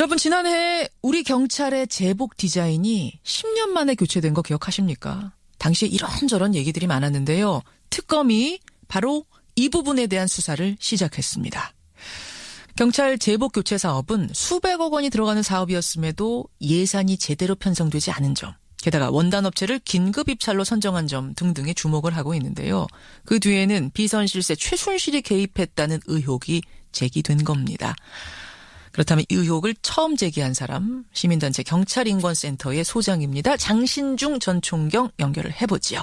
여러분 지난해 우리 경찰의 제복 디자인이 10년 만에 교체된 거 기억하십니까? 당시에 이런저런 얘기들이 많았는데요. 특검이 바로 이 부분에 대한 수사를 시작했습니다. 경찰 제복 교체 사업은 수백억 원이 들어가는 사업이었음에도 예산이 제대로 편성되지 않은 점, 게다가 원단 업체를 긴급 입찰로 선정한 점 등등에 주목을 하고 있는데요. 그 뒤에는 비선실세 최순실이 개입했다는 의혹이 제기된 겁니다. 그렇다면 이 의혹을 처음 제기한 사람, 시민단체 경찰인권센터의 소장입니다. 장신중 전 총경 연결을 해보지요.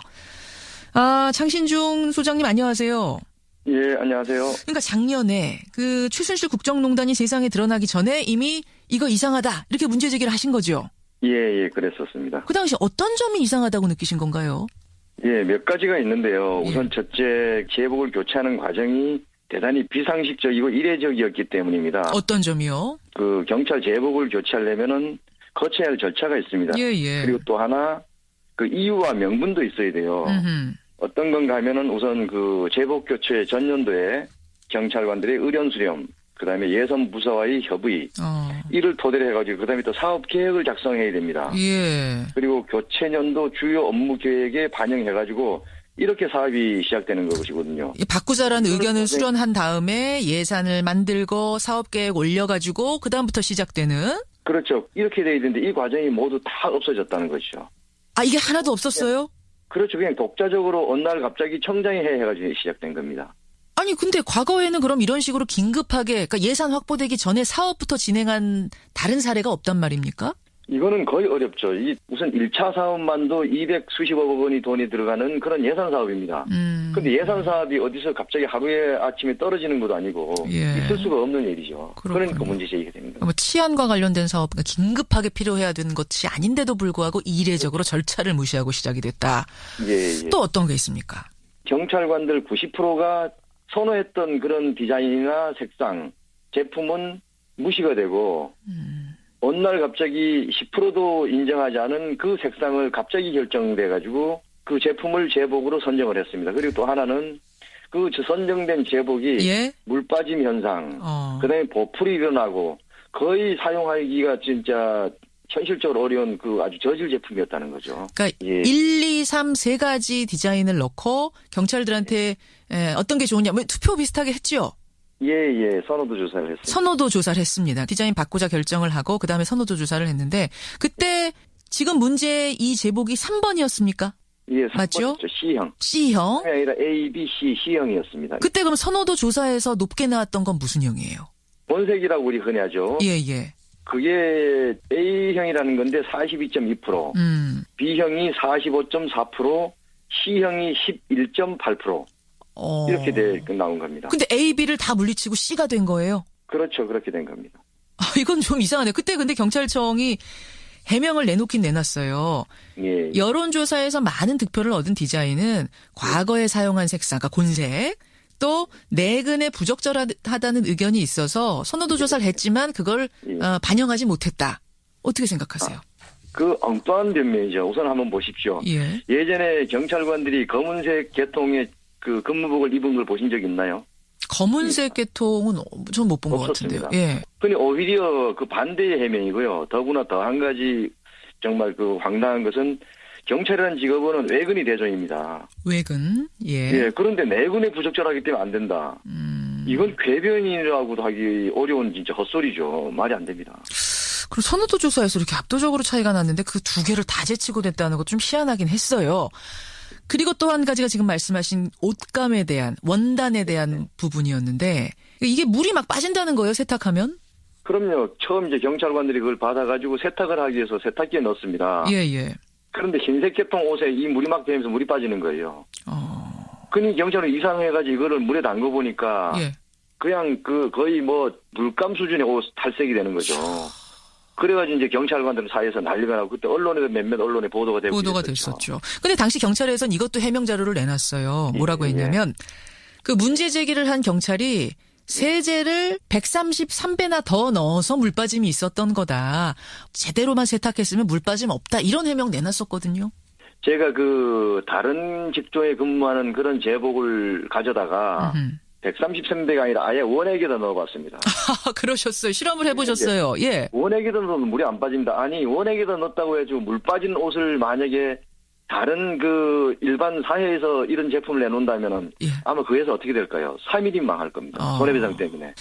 장신중 소장님 안녕하세요. 예, 안녕하세요. 그러니까 작년에 그 최순실 국정농단이 세상에 드러나기 전에 이미 이거 이상하다 이렇게 문제 제기를 하신 거죠? 예, 그랬었습니다. 그 당시 어떤 점이 이상하다고 느끼신 건가요? 예, 몇 가지가 있는데요. 예. 우선 첫째, 제복을 교체하는 과정이 대단히 비상식적이고 이례적이었기 때문입니다. 어떤 점이요? 그 경찰 제복을 교체하려면은 거쳐야 할 절차가 있습니다. 예. 그리고 또 하나 그 이유와 명분도 있어야 돼요. 어떤 건가 하면은 우선 그 제복 교체 전년도에 경찰관들의 의견 수렴, 그다음에 예산 부서와의 협의, 이를 토대로 해가지고 그다음에 또 사업 계획을 작성해야 됩니다. 예. 그리고 교체년도 주요 업무 계획에 반영해가지고 이렇게 사업이 시작되는 것이거든요. 바꾸자라는 의견을 수렴한 다음에 예산을 만들고 사업 계획 올려가지고 그 다음부터 시작되는. 그렇죠. 이렇게 돼야 되는데 이 과정이 모두 다 없어졌다는 것이죠. 이게 하나도 없었어요? 그렇죠. 그냥 독자적으로 어느 날 갑자기 청장이 해가지고 시작된 겁니다. 아니 근데 과거에는 그럼 이런 식으로 긴급하게 그러니까 예산 확보되기 전에 사업부터 진행한 다른 사례가 없단 말입니까? 이거는 거의 어렵죠. 우선 1차 사업만도 200수십억 원이 돈이 들어가는 그런 예산 사업입니다. 근데 예산 사업이 어디서 갑자기 하루에 아침에 떨어지는 것도 아니고 있을 수가 없는 일이죠. 그렇군요. 그러니까 문제 제기가 됩니다. 뭐 치안과 관련된 사업, 그러니까 긴급하게 필요해야 되는 것이 아닌데도 불구하고 이례적으로 절차를 무시하고 시작이 됐다. 예. 또 어떤 게 있습니까? 경찰관들 90%가 선호했던 그런 디자인이나 색상, 제품은 무시가 되고 어느 날 갑자기 10%도 인정하지 않은 그 색상을 갑자기 결정돼가지고 그 제품을 제복으로 선정을 했습니다. 그리고 또 하나는 그 선정된 제복이 물 빠짐 현상, 그다음에 보풀이 일어나고 거의 사용하기가 진짜 현실적으로 어려운 그 아주 저질 제품이었다는 거죠. 그러니까 1, 2, 3 세 가지 디자인을 넣고 경찰들한테 어떤 게 좋으냐, 투표 비슷하게 했죠? 예. 선호도 조사를 했습니다. 선호도 조사를 했습니다. 디자인 바꾸자 결정을 하고 그다음에 선호도 조사를 했는데 그때 지금 문제 이 제복이 3번이었습니까? 예, 맞죠? C형. C형. 아니라 A, B, C, C형이었습니다. 그때 그럼 선호도 조사에서 높게 나왔던 건 무슨 형이에요? 본색이라고 우리 흔히 하죠. 예. 그게 A형이라는 건데 42.2%, B형이 45.4%, C형이 11.8%. 이렇게 나온 겁니다. 근데 A, B를 다 물리치고 C가 된 거예요? 그렇죠. 그렇게 된 겁니다. 이건 좀 이상하네요. 그때 근데 경찰청이 해명을 내놓긴 내놨어요. 예. 여론조사에서 많은 득표를 얻은 디자인은 과거에 사용한 색상, 그러니까 곤색, 또 내근에 부적절하다는 의견이 있어서 선호도 조사를 했지만 그걸 반영하지 못했다. 어떻게 생각하세요? 그 엉뚱한 변명이죠. 우선 한번 보십시오. 예전에 경찰관들이 검은색 계통의 그 근무복을 입은 걸 보신 적 있나요? 검은색 계통은 전 못 본 것 같은데요. 예. 근데 오히려 그 반대의 해명이고요. 더구나 더 한 가지 정말 그 황당한 것은 경찰이라는 직업은 외근이 대조입니다. 외근? 예. 그런데 내근에 부적절하기 때문에 안 된다. 이건 궤변이라고도 하기 어려운 진짜 헛소리죠. 말이 안 됩니다. 그리고 선호도 조사에서 이렇게 압도적으로 차이가 났는데 그 두 개를 다 제치고 됐다는 것 좀 희한하긴 했어요. 그리고 또 한 가지가 지금 말씀하신 옷감에 대한 원단에 대한 부분이었는데 이게 물이 막 빠진다는 거예요, 세탁하면? 그럼요. 처음 이제 경찰관들이 그걸 받아가지고 세탁을 하기 위해서 세탁기에 넣습니다. 예. 그런데 흰색 계통 옷에 이 물이 막 되면서 물이 빠지는 거예요. 그니 경찰은 이상해가지고 이거를 물에 담궈 보니까 그냥 거의 물감 수준의 옷 탈색이 되는 거죠. 그래가지고 이제 경찰관들 사이에서 난리가 나고 그때 언론에도 몇몇 언론에 보도가 됐었죠. 근데 당시 경찰에서는 이것도 해명 자료를 내놨어요. 뭐라고 했냐면 그 문제 제기를 한 경찰이 세제를 133배나 더 넣어서 물빠짐이 있었던 거다. 제대로만 세탁했으면 물빠짐 없다. 이런 해명 내놨었거든요. 제가 다른 직종에 근무하는 그런 제복을 가져다가 130cm가 아니라 아예 원액에다 넣어봤습니다. 그러셨어요. 실험을 해보셨어요. 예. 원액에다 넣으면 물이 안 빠집니다. 아니 원액에다 넣었다고 해가지고 물 빠진 옷을 만약에 다른 그 일반 사회에서 이런 제품을 내놓는다면은 예. 아마 그 회사 어떻게 될까요? 3일이 망할 겁니다. 손해배상 때문에.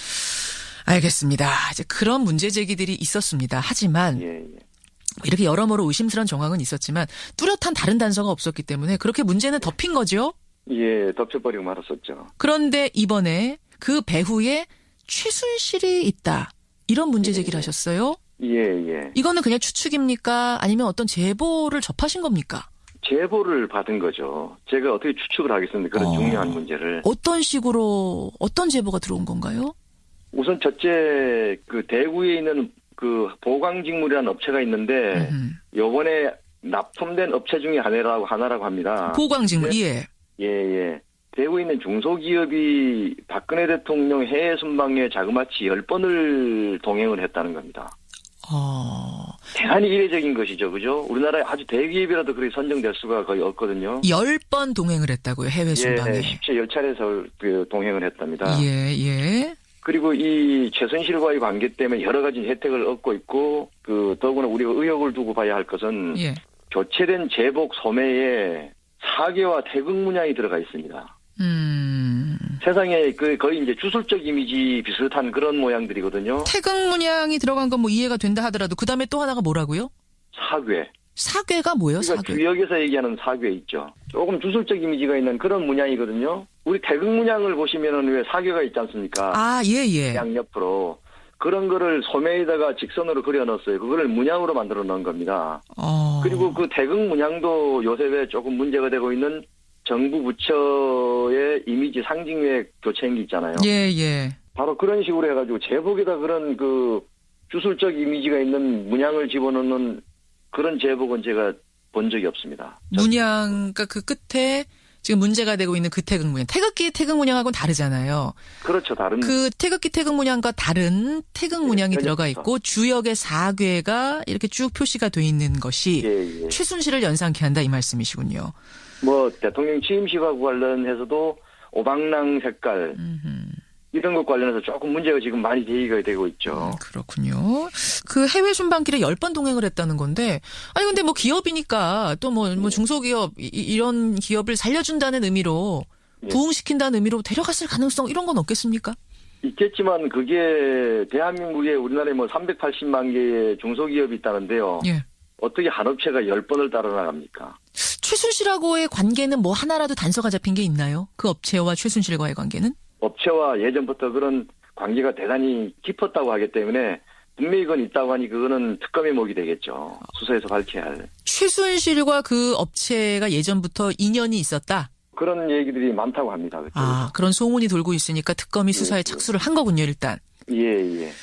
알겠습니다. 이제 그런 문제 제기들이 있었습니다. 하지만 예. 이렇게 여러모로 의심스러운 정황은 있었지만 뚜렷한 다른 단서가 없었기 때문에 그렇게 문제는 덮인 거죠. 예, 덮쳐버리고 말았었죠. 그런데 이번에 그 배후에 최순실이 있다. 이런 문제 제기를 하셨어요. 예. 이거는 그냥 추측입니까? 아니면 어떤 제보를 접하신 겁니까? 제보를 받은 거죠. 제가 어떻게 추측을 하겠습니까? 그런 중요한 문제를. 어떤 식으로 어떤 제보가 들어온 건가요? 우선 첫째 그 대구에 있는 그 보강직물이라는 업체가 있는데 요번에 납품된 업체 중에 하나라고 합니다. 보강직물. 예. 예. 대구에 있는 중소기업이 박근혜 대통령 해외 순방에 자그마치 10번을 동행을 했다는 겁니다. 대단히 이례적인 것이죠. 그죠? 우리나라에 아주 대기업이라도 그렇게 선정될 수가 거의 없거든요. 10번 동행을 했다고요. 해외 순방에. 예, 10차례에서 그 동행을 했답니다. 예. 그리고 이 최순실과의 관계 때문에 여러 가지 혜택을 얻고 있고 그 더구나 우리가 의혹을 두고 봐야 할 것은 예. 교체된 제복 소매에 사계와 태극 문양이 들어가 있습니다. 세상에 그 거의 이제 주술적 이미지 비슷한 그런 모양들이거든요. 태극 문양이 들어간 건 뭐 이해가 된다 하더라도 그 다음에 또 하나가 뭐라고요? 사괴. 사괴가 뭐예요? 그러니까 사괴. 주역에서 얘기하는 사괴 있죠. 조금 주술적 이미지가 있는 그런 문양이거든요. 우리 태극 문양을 보시면은 왜 사괴가 있지 않습니까? 예. 양옆으로. 그런 거를 소매에다가 직선으로 그려 넣었어요. 그거를 문양으로 만들어 놓은 겁니다. 그리고 그 태극 문양도 요새 왜 조금 문제가 되고 있는 정부 부처의 이미지 상징의 교체인 게 있잖아요. 예. 바로 그런 식으로 해가지고 제복에다 그런 그 주술적 이미지가 있는 문양을 집어넣는 그런 제복은 제가 본 적이 없습니다. 문양, 그러니까 그 끝에 지금 문제가 되고 있는 그 태극 문양. 태극기 태극 문양하고는 다르잖아요. 그렇죠. 다른. 그 태극기 태극 문양과 다른 태극 문양이 들어가 있고 주역의 사괴가 이렇게 쭉 표시가 돼 있는 것이 최순실을 연상케 한다 이 말씀이시군요. 뭐 대통령 취임식하고 관련해서도 오방랑 색깔 이런 것 관련해서 조금 문제가 지금 많이 제기가 되고 있죠. 그렇군요. 그 해외 순방길에 10번 동행을 했다는 건데 아니 근데 뭐 기업이니까 또 뭐 중소기업 이런 기업을 살려준다는 의미로 부흥시킨다는 의미로 데려갔을 가능성 이런 건 없겠습니까? 있겠지만 그게 대한민국에 우리나라에 뭐 380만 개의 중소기업이 있다는데요. 예. 어떻게 한 업체가 10번을 따라 나갑니까? 최순실하고의 관계는 뭐 하나라도 단서가 잡힌 게 있나요? 그 업체와 최순실과의 관계는? 업체와 예전부터 그런 관계가 대단히 깊었다고 하기 때문에 분명히 그건 있다고 하니 그거는 특검의 목이 되겠죠. 수사에서 밝혀야 할. 최순실과 그 업체가 예전부터 인연이 있었다? 그런 얘기들이 많다고 합니다. 그때. 그런 소문이 돌고 있으니까 특검이 수사에 착수를 한 거군요, 일단. 예.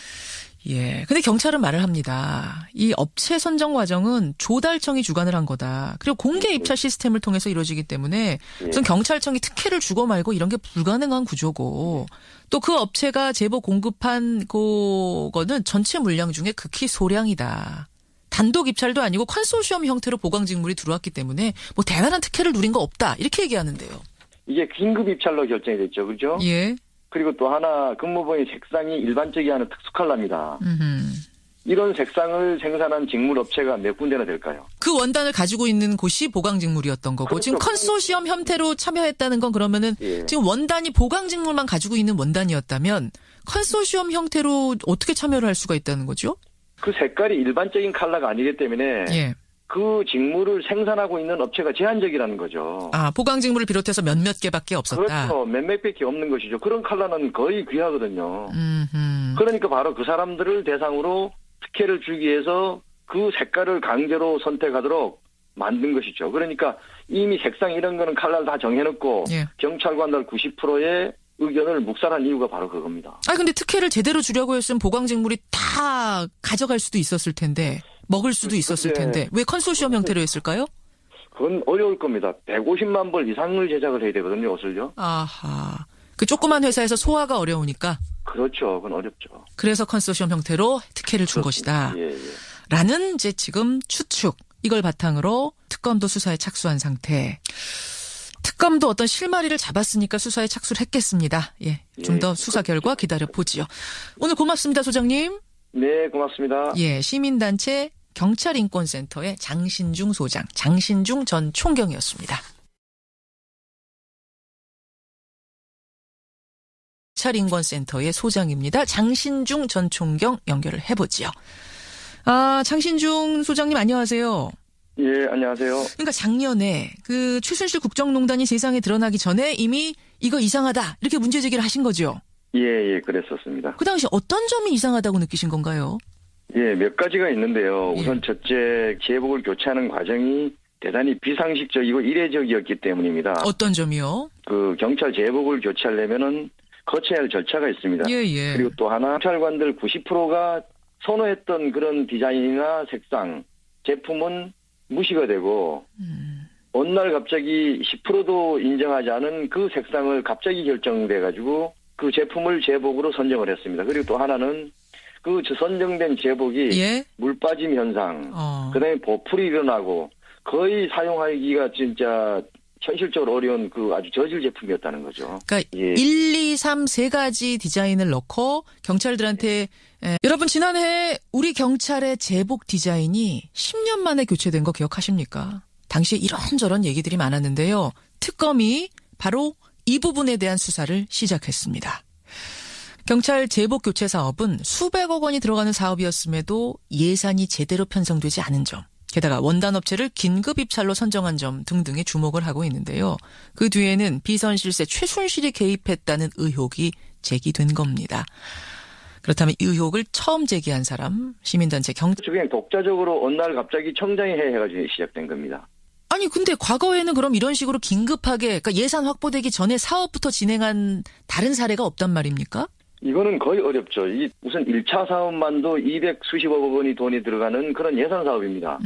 근데 경찰은 말을 합니다. 이 업체 선정 과정은 조달청이 주관을 한 거다. 그리고 공개 입찰 시스템을 통해서 이루어지기 때문에 무슨 경찰청이 특혜를 주고 말고 이런 게 불가능한 구조고 또 그 업체가 제보 공급한 그거는 전체 물량 중에 극히 소량이다. 단독 입찰도 아니고 컨소시엄 형태로 보강직물이 들어왔기 때문에 뭐 대단한 특혜를 누린 거 없다. 이렇게 얘기하는데요. 이게 긴급 입찰로 결정이 됐죠. 그죠? 예. 그리고 또 하나 근무부의 색상이 일반적이 하는 특수 컬러입니다. 이런 색상을 생산한 직물업체가 몇 군데나 될까요? 그 원단을 가지고 있는 곳이 보강직물이었던 거고 그렇죠. 지금 컨소시엄 형태로 참여했다는 건 그러면은 지금 원단이 보강직물만 가지고 있는 원단이었다면 컨소시엄 형태로 어떻게 참여를 할 수가 있다는 거죠? 그 색깔이 일반적인 컬러가 아니기 때문에 그 직물을 생산하고 있는 업체가 제한적이라는 거죠. 보강직물을 비롯해서 몇몇 개밖에 없었다. 그렇죠. 몇몇 개밖에 없는 것이죠. 그런 컬러는 거의 귀하거든요. 그러니까 바로 그 사람들을 대상으로 특혜를 주기 위해서 그 색깔을 강제로 선택하도록 만든 것이죠. 그러니까 이미 색상 이런 거는 컬러를 다 정해놓고 경찰관들 90%의 의견을 묵살한 이유가 바로 그겁니다. 근데 특혜를 제대로 주려고 했으면 보강직물이 다 가져갈 수도 있었을 텐데 먹을 수도 있었을 텐데 왜 컨소시엄 형태로 했을까요? 그건 어려울 겁니다. 150만 벌 이상을 제작을 해야 되거든요, 옷을요. 그 조그만 회사에서 소화가 어려우니까. 그렇죠. 그건 어렵죠. 그래서 컨소시엄 형태로 특혜를 준 것이다. 라는 이제 지금 추측. 이걸 바탕으로 특검도 수사에 착수한 상태. 특검도 어떤 실마리를 잡았으니까 수사에 착수를 했겠습니다. 예, 좀 더 수사 결과 기다려 보지요. 오늘 고맙습니다, 소장님. 네, 고맙습니다. 예, 시민단체 경찰인권센터의 장신중 소장, 장신중 전 총경이었습니다. 경찰인권센터의 소장입니다. 장신중 전 총경 연결을 해보지요. 아, 장신중 소장님 안녕하세요. 예, 안녕하세요. 그러니까 작년에 그 최순실 국정농단이 세상에 드러나기 전에 이미 이거 이상하다 이렇게 문제 제기를 하신 거죠? 예, 그랬었습니다. 그 당시 어떤 점이 이상하다고 느끼신 건가요? 예, 몇 가지가 있는데요. 예. 우선 첫째, 제복을 교체하는 과정이 대단히 비상식적이고 이례적이었기 때문입니다. 어떤 점이요? 그 경찰 제복을 교체하려면은 거쳐야 할 절차가 있습니다. 예. 그리고 또 하나, 경찰관들 90%가 선호했던 그런 디자인이나 색상, 제품은 무시가 되고 어느 날 갑자기 10%도 인정하지 않은 그 색상을 갑자기 결정돼가지고 그 제품을 제복으로 선정을 했습니다. 그리고 또 하나는 그 선정된 제복이 예? 물 빠짐 현상, 그다음에 보풀이 일어나고 거의 사용하기가 진짜 현실적으로 어려운 그 아주 저질 제품이었다는 거죠. 그러니까 예. 1, 2, 3 세 가지 디자인을 넣고 경찰들한테 여러분 지난해 우리 경찰의 제복 디자인이 10년 만에 교체된 거 기억하십니까? 당시에 이런저런 얘기들이 많았는데요. 특검이 바로 이 부분에 대한 수사를 시작했습니다. 경찰 제복 교체 사업은 수백억 원이 들어가는 사업이었음에도 예산이 제대로 편성되지 않은 점, 게다가 원단 업체를 긴급 입찰로 선정한 점 등등에 주목을 하고 있는데요. 그 뒤에는 비선실세 최순실이 개입했다는 의혹이 제기된 겁니다. 그렇다면 이 의혹을 처음 제기한 사람, 시민단체 그냥 독자적으로 어느 날 갑자기 청장이 해가지고 시작된 겁니다. 아니 근데 과거에는 그럼 이런 식으로 긴급하게 그러니까 예산 확보되기 전에 사업부터 진행한 다른 사례가 없단 말입니까? 이거는 거의 어렵죠. 이 우선 1차 사업만도 200 수십억 원이 돈이 들어가는 그런 예산 사업입니다.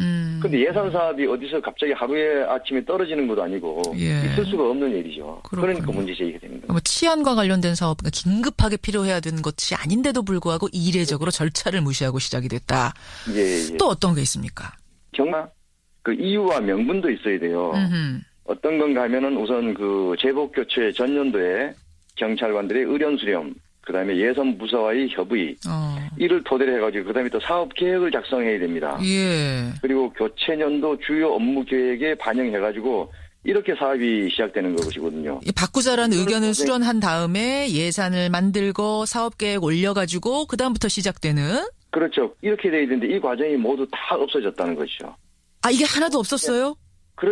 근데 예산 사업이 어디서 갑자기 하루에 아침에 떨어지는 것도 아니고 예. 있을 수가 없는 일이죠. 그렇군요. 그러니까 문제 제기가 됩니다. 뭐 치안과 관련된 사업, 그러니까 긴급하게 필요해야 되는 것이 아닌데도 불구하고 이례적으로 절차를 무시하고 시작이 됐다. 예. 또 어떤 게 있습니까? 정말 그 이유와 명분도 있어야 돼요. 어떤 건가 하면은 우선 그 제복 교체 전년도에 경찰관들의 의견 수렴, 그다음에 예산 부서와의 협의, 이를 토대로 해가지고 그다음에 또 사업 계획을 작성해야 됩니다. 예. 그리고 교체년도 주요 업무 계획에 반영해가지고 이렇게 사업이 시작되는 것이거든요. 바꾸자라는 의견을 수렴한 다음에 예산을 만들고 사업 계획 올려가지고 그 다음부터 시작되는. 그렇죠. 이렇게 돼야 되는데 이 과정이 모두 다 없어졌다는 것이죠. 아 이게 하나도 없었어요?